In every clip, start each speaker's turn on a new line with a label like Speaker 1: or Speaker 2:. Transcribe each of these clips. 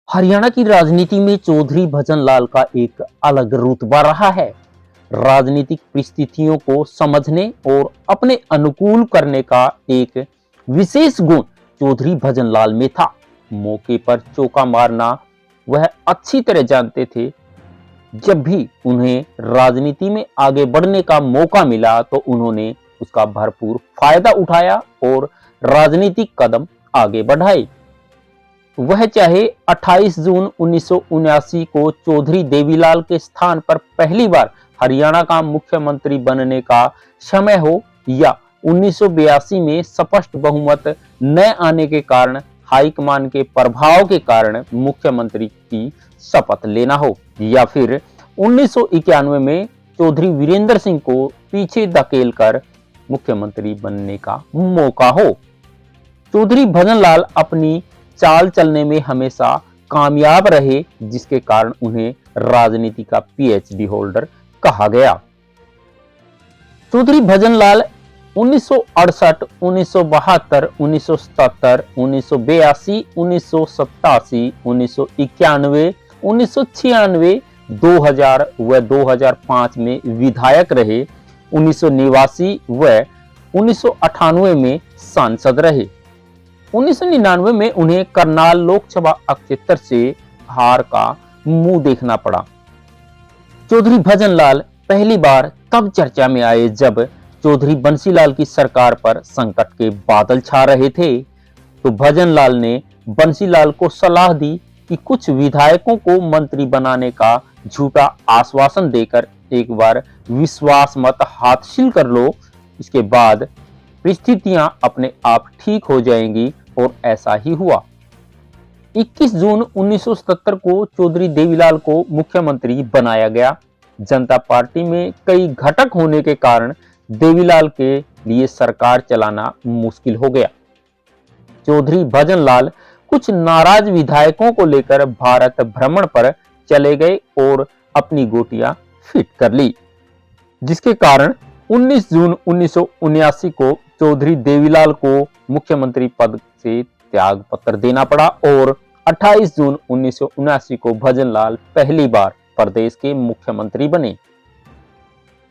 Speaker 1: हरियाणा की राजनीति में चौधरी भजनलाल का एक अलग रुतबा रहा है। राजनीतिक परिस्थितियों को समझने और अपने अनुकूल करने का एक विशेष गुण चौधरी भजनलाल में था। मौके पर चौका मारना वह अच्छी तरह जानते थे। जब भी उन्हें राजनीति में आगे बढ़ने का मौका मिला तो उन्होंने उसका भरपूर फायदा उठाया और राजनीतिक कदम आगे बढ़ाए। वह चाहे 28 जून 1979 को चौधरी देवीलाल के स्थान पर पहली बार हरियाणा का मुख्यमंत्री बनने का समय हो या 1982 में स्पष्ट बहुमत न आने के कारण हाईकमान के प्रभाव के कारण मुख्यमंत्री की शपथ लेना हो या फिर 1991 में चौधरी वीरेंद्र सिंह को पीछे धकेलकर मुख्यमंत्री बनने का मौका हो, चौधरी भजनलाल अपनी चाल चलने में हमेशा कामयाब रहे, जिसके कारण उन्हें राजनीति का पीएचडी होल्डर कहा गया। चौधरी भजनलाल 1968, 1972, 1977, 1982, 1987, 1991, 1996, 2000 व 2005 में विधायक रहे। 1989 व 1998 में सांसद रहे। 1999 में उन्हें करनाल लोकसभा क्षेत्र से हार का मुंह देखना पड़ा। चौधरी भजनलाल पहली बार तब चर्चा में आए जब चौधरी बंसीलाल की सरकार पर संकट के बादल छा रहे थे, तो भजनलाल ने बंसीलाल को सलाह दी कि कुछ विधायकों को मंत्री बनाने का झूठा आश्वासन देकर एक बार विश्वास मत हासिल कर लो, इसके बाद परिस्थितियां अपने आप ठीक हो जाएंगी, और ऐसा ही हुआ। 21 जून 1977 को चौधरी देवीलाल को मुख्यमंत्री बनाया गया। जनता पार्टी में कई घटक होने के कारण देवीलाल के लिए सरकार चलाना मुश्किल हो गया। चौधरी भजनलाल कुछ नाराज विधायकों को लेकर भारत भ्रमण पर चले गए और अपनी गोटियां फिट कर ली, जिसके कारण 19 जून 1979 को चौधरी देवीलाल को मुख्यमंत्री पद से त्याग पत्र देना पड़ा और 28 जून 1979 को भजनलाल पहली बार प्रदेश के मुख्यमंत्री बने।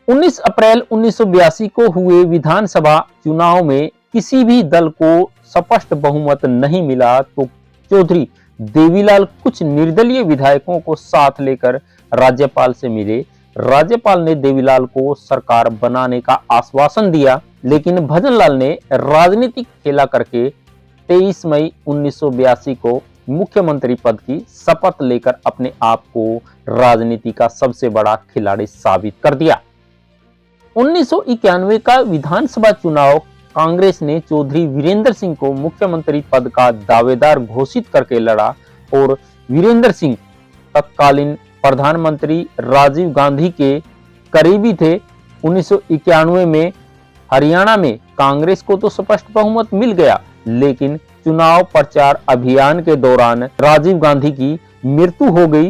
Speaker 1: 19 अप्रैल 1982 को हुए विधानसभा चुनाव में किसी भी दल को स्पष्ट बहुमत नहीं मिला, तो चौधरी देवीलाल कुछ निर्दलीय विधायकों को साथ लेकर राज्यपाल से मिले। राज्यपाल ने देवीलाल को सरकार बनाने का आश्वासन दिया, लेकिन भजनलाल ने राजनीतिक खेला करके 23 मई 1982 को मुख्यमंत्री पद की शपथ लेकर अपने आप को राजनीति का सबसे बड़ा खिलाड़ी साबित कर दिया। 1991 का विधानसभा चुनाव कांग्रेस ने चौधरी वीरेंद्र सिंह को मुख्यमंत्री पद का दावेदार घोषित करके लड़ा और वीरेंद्र सिंह तत्कालीन प्रधानमंत्री राजीव गांधी के करीबी थे। 1991 में हरियाणा में कांग्रेस को तो स्पष्ट बहुमत मिल गया, लेकिन चुनाव प्रचार अभियान के दौरान राजीव गांधी की मृत्यु हो गई।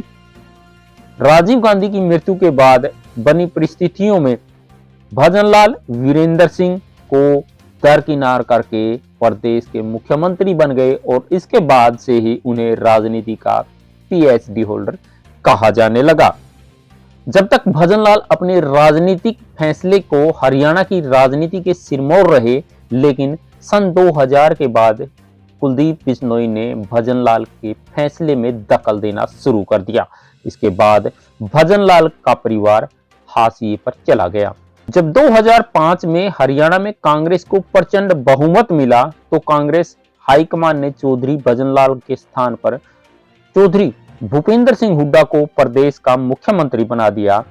Speaker 1: राजीव गांधी की मृत्यु के बाद बनी परिस्थितियों में भजनलाल वीरेंद्र सिंह को दरकिनार करके प्रदेश के मुख्यमंत्री बन गए और इसके बाद से ही उन्हें राजनीति का पीएचडी होल्डर कहा जाने लगा। जब तक भजनलाल अपने राजनीतिक फैसले को हरियाणा की राजनीति के सिरमौर रहे, लेकिन सन 2000 के बाद कुलदीप बिश्नोई ने भजनलाल के फैसले में दखल देना शुरू कर दिया। इसके बाद भजनलाल का परिवार हाशिए पर चला गया। जब 2005 में हरियाणा में कांग्रेस को प्रचंड बहुमत मिला, तो कांग्रेस हाईकमान ने चौधरी भजनलाल के स्थान पर चौधरी भूपेंद्र सिंह हुड्डा को प्रदेश का मुख्यमंत्री बना दिया।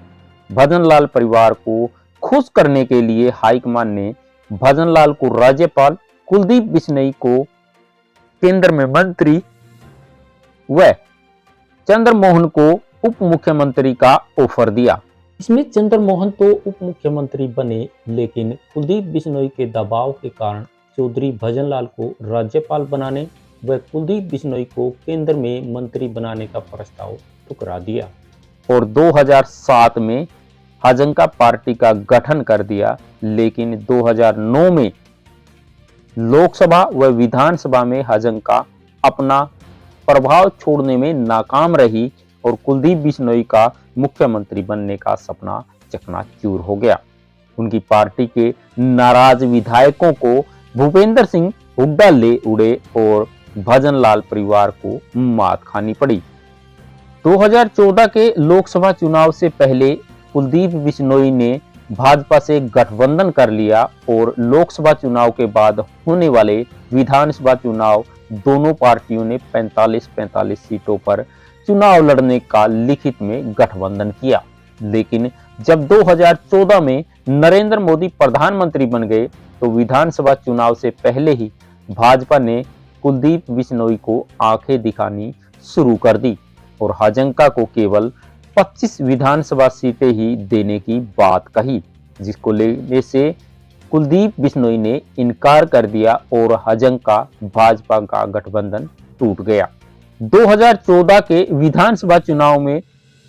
Speaker 1: भजनलाल परिवार को खुश करने के लिए हाईकमान ने भजनलाल को राज्यपाल, कुलदीप बिश्नोई को केंद्र में मंत्री व चंद्रमोहन को उप मुख्यमंत्री का ऑफर दिया। इसमें चंद्रमोहन तो उप मुख्यमंत्री बने, लेकिन कुलदीप बिश्नोई के दबाव के कारण चौधरी भजनलाल को राज्यपाल बनाने व कुलदीप बिश्नोई को केंद्र में मंत्री बनाने का प्रस्ताव ठुकरा दिया और 2007 में हजंका पार्टी का गठन कर दिया। लेकिन 2009 में लोकसभा व विधानसभा में हजंका अपना प्रभाव छोड़ने में नाकाम रही और कुलदीप बिश्नोई का मुख्यमंत्री बनने का सपना चकनाचूर हो गया। उनकी पार्टी के नाराज विधायकों को भूपेंद्र सिंह हुड्डा ले उड़े और भजनलाल परिवार को मात खानी पड़ी। 2014 के लोकसभा चुनाव से पहले कुलदीप बिश्नोई ने भाजपा से गठबंधन कर लिया और लोकसभा चुनाव के बाद होने वाले विधानसभा चुनाव दोनों पार्टियों ने 45-45 सीटों पर चुनाव लड़ने का लिखित में गठबंधन किया। लेकिन जब 2014 में नरेंद्र मोदी प्रधानमंत्री बन गए तो विधानसभा चुनाव से पहले ही भाजपा ने कुलदीप बिश्नोई को आंखें दिखानी शुरू कर दी और हजंका को केवल 25 विधानसभा सीटें ही देने की बात कही, जिसको लेने से कुलदीप बिश्नोई ने इनकार कर दिया और हजंका भाजपा का गठबंधन टूट गया। 2014 के विधानसभा चुनाव में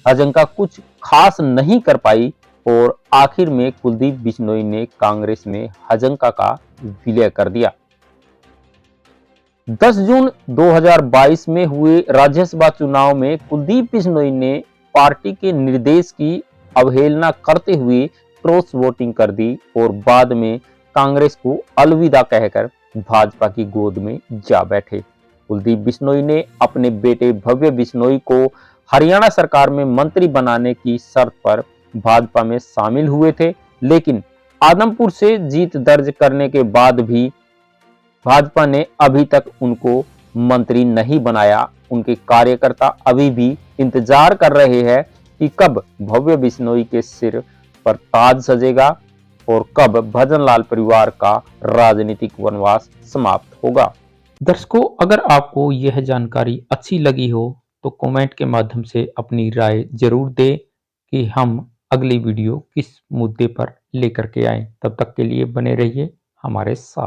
Speaker 1: हजंका कुछ खास नहीं कर पाई और आखिर में कुलदीप बिश्नोई ने कांग्रेस में हजंका का विलय कर दिया। 10 जून 2022 में हुए राज्यसभा चुनाव में कुलदीप बिश्नोई ने पार्टी के निर्देश की अवहेलना करते हुए क्रॉस वोटिंग कर दी और बाद में कांग्रेस को अलविदा कहकर भाजपा की गोद में जा बैठे। कुलदीप बिश्नोई ने अपने बेटे भव्य बिश्नोई को हरियाणा सरकार में मंत्री बनाने की शर्त पर भाजपा में शामिल हुए थे, लेकिन आदमपुर से जीत दर्ज करने के बाद भी भाजपा ने अभी तक उनको मंत्री नहीं बनाया। उनके कार्यकर्ता अभी भी इंतजार कर रहे हैं कि कब भव्य बिश्नोई के सिर पर ताज सजेगा और कब भजनलाल परिवार का राजनीतिक वनवास समाप्त होगा। दर्शकों, अगर आपको यह जानकारी अच्छी लगी हो तो कमेंट के माध्यम से अपनी राय जरूर दें कि हम अगली वीडियो किस मुद्दे पर लेकर के आए। तब तक के लिए बने रहिए हमारे साथ।